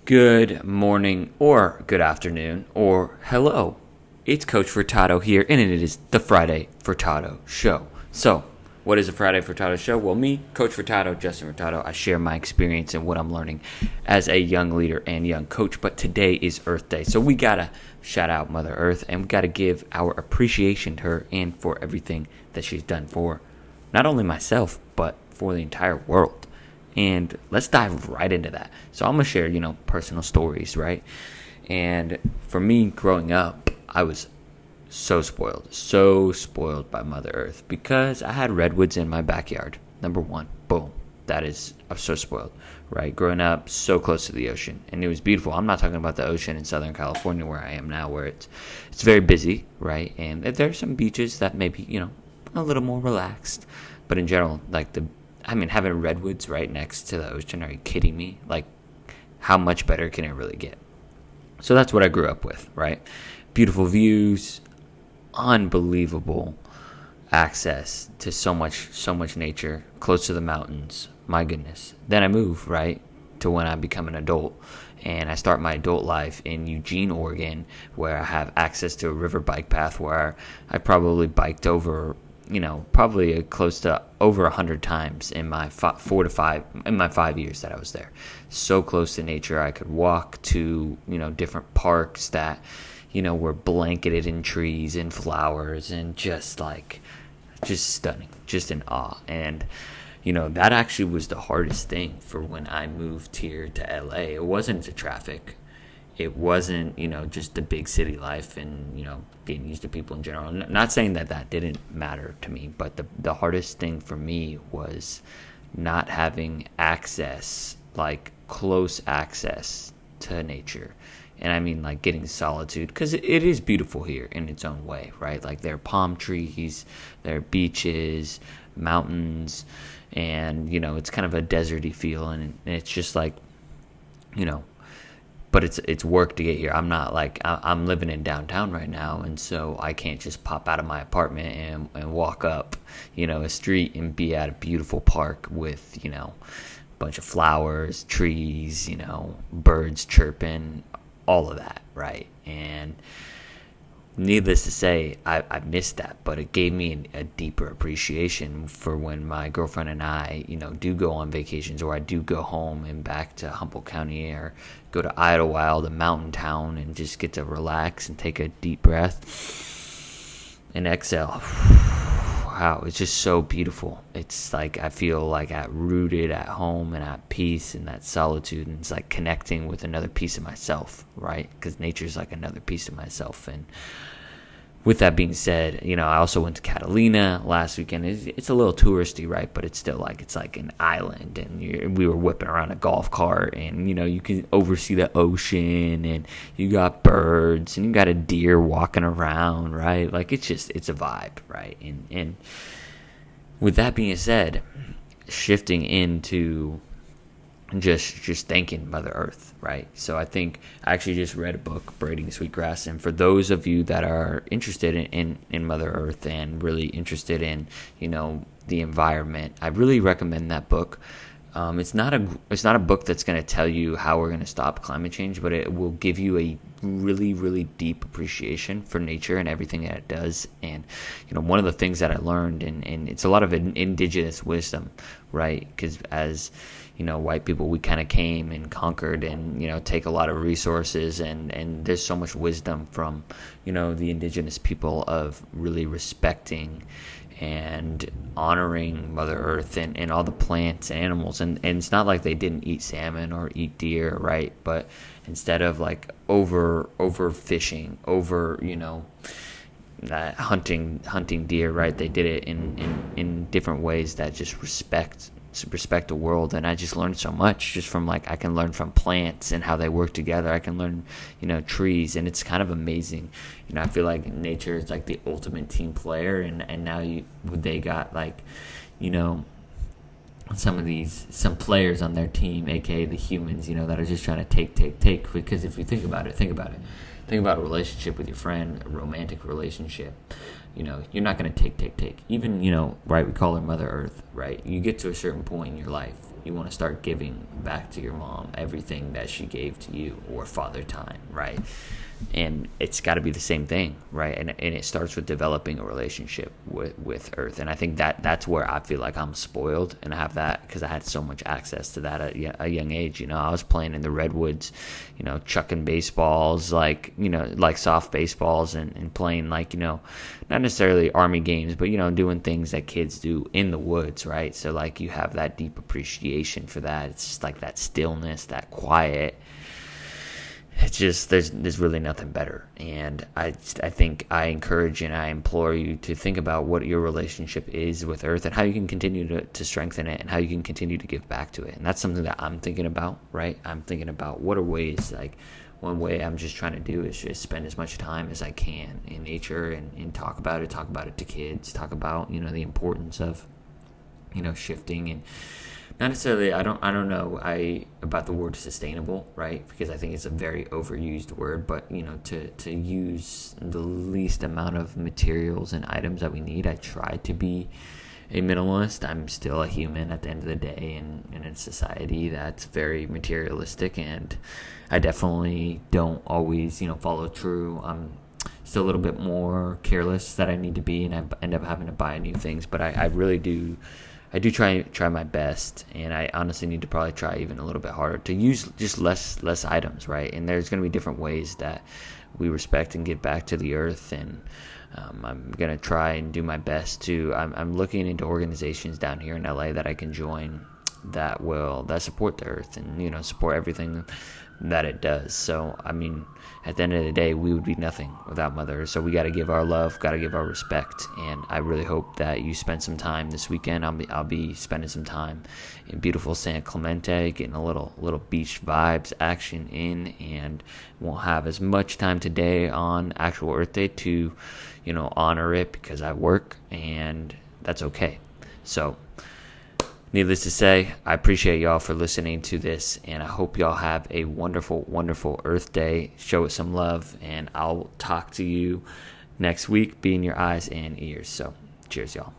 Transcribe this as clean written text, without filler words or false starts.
Good morning, or good afternoon, or hello. It's Coach Furtado here, and it is the Friday Furtado Show. So, what is a Friday Furtado Show? Well, me, Coach Furtado, Justin Furtado, I share my experience and what I'm learning as a young leader and young coach. But today is Earth Day, so we gotta shout out Mother Earth, and we gotta give our appreciation to her and for everything that she's done for not only myself, but for the entire world. And let's dive right into that. So I'm going to share, personal stories, right? And for me, growing up, I was so spoiled by Mother Earth because I had redwoods in my backyard. Number one, boom. I was so spoiled, right? Growing up so close to the ocean, and it was beautiful. I'm not talking about the ocean in Southern California where I am now, where it's very busy, right? And there's some beaches that maybe, a little more relaxed. But in general, having redwoods right next to the ocean, are you kidding me? Like, how much better can it really get? So that's what I grew up with, right? Beautiful views, unbelievable access to so much nature, close to the mountains. My goodness. Then I move, right, to when I become an adult. And I start my adult life in Eugene, Oregon, where I have access to a river bike path where I probably biked over probably close to over 100 times in my 5 years that I was there. So close to nature. I could walk to, different parks that, were blanketed in trees and flowers and just stunning, just in awe. And, that actually was the hardest thing for when I moved here to LA. It wasn't the traffic. It wasn't, just the big city life and, being used to people in general. Not saying that didn't matter to me, but the hardest thing for me was not having access, close access to nature. And I mean, getting solitude, because it is beautiful here in its own way, right? There are palm trees, there are beaches, mountains, and, it's kind of a deserty feel. And it's just but it's work to get here. I'm not I'm living in downtown right now, and so I can't just pop out of my apartment and walk up, a street and be at a beautiful park with, a bunch of flowers, trees, birds chirping, all of that, right? And needless to say, I missed that, but it gave me a deeper appreciation for when my girlfriend and I, do go on vacations, or I do go home and back to Humboldt County or go to Idlewild, a mountain town, and just get to relax and take a deep breath and exhale. Wow, it's just so beautiful. It's I feel rooted at home and at peace and that solitude, and it's connecting with another piece of myself, right? Because nature's another piece of myself. And with that being said, I also went to Catalina last weekend. It's a little touristy, right? But it's still it's an island, and we were whipping around a golf cart, and you can oversee the ocean, and you got birds, and you got a deer walking around, right? It's a vibe, right? And with that being said, shifting into just thanking Mother Earth, right? So I think I actually just read a book, Braiding Sweetgrass, and for those of you that are interested in Mother Earth and really interested in the environment, I really recommend that book. It's not a book that's going to tell you how we're going to stop climate change, but it will give you a really, really deep appreciation for nature and everything that it does. And one of the things that I learned, and it's a lot of indigenous wisdom, right? Because as white people, we kind of came and conquered and take a lot of resources, and there's so much wisdom from the indigenous people of really respecting and honoring Mother Earth and all the plants and animals, and it's not like they didn't eat salmon or eat deer, right? But instead of overfishing, hunting deer, right? They did it in different ways that just respect the world. And I just learned so much just from I can learn from plants and how they work together. I can learn trees, and it's kind of amazing. I feel like nature is the ultimate team player, and now they got some players on their team, aka the humans, that are just trying to take. Because if you think about a relationship with your friend, a romantic relationship. You're not going to take. Even, right, we call her Mother Earth, right? You get to a certain point in your life You want to start giving back to your mom everything that she gave to you, or father time, right? And it's got to be the same thing, right? And it starts with developing a relationship with Earth. And I think that's where I feel like I'm spoiled, and I have that because I had so much access to that at a young age. You know, I was playing in the redwoods, you know, chucking baseballs, like, you know, like soft baseballs, and playing, like, you know, not necessarily army games, but, you know, doing things that kids do in the woods, right? So, like, you have that deep appreciation for that. It's just like that stillness, that quiet. It's just, there's really nothing better. And I think I encourage and I implore you to think about what your relationship is with Earth, and how you can continue to strengthen it, and how you can continue to give back to it. And that's something that I'm thinking about, right? I'm thinking about what are ways, like, one way I'm just trying to do is just spend as much time as I can in nature, and talk about it to kids, talk about, you know, the importance of, you know, shifting. And not necessarily, I don't know about the word sustainable, right? Because I think it's a very overused word, but, you know, to use the least amount of materials and items that we need. I try to be a minimalist. I'm still a human at the end of the day, and in a society that's very materialistic, and I definitely don't always, you know, follow through. I'm still a little bit more careless that I need to be, and I end up having to buy new things. But I really do. I do try my best, and I honestly need to probably try even a little bit harder to use just less items, right? And there's going to be different ways that we respect and give back to the Earth, and I'm going to try and do my best to. I'm looking into organizations down here in LA that I can join that support the Earth, and, you know, support everything that it does. So, I mean, at the end of the day, we would be nothing without Mother Earth. So we got to give our love, got to give our respect, and I really hope that you spend some time this weekend. I'll be spending some time in beautiful San Clemente, getting a little beach vibes action in, and won't have as much time today on actual Earth Day to, you know, honor it, because I work, and that's okay. So, needless to say, I appreciate y'all for listening to this, and I hope y'all have a wonderful, wonderful Earth Day. Show it some love, and I'll talk to you next week. Be in your eyes and ears. So, cheers, y'all.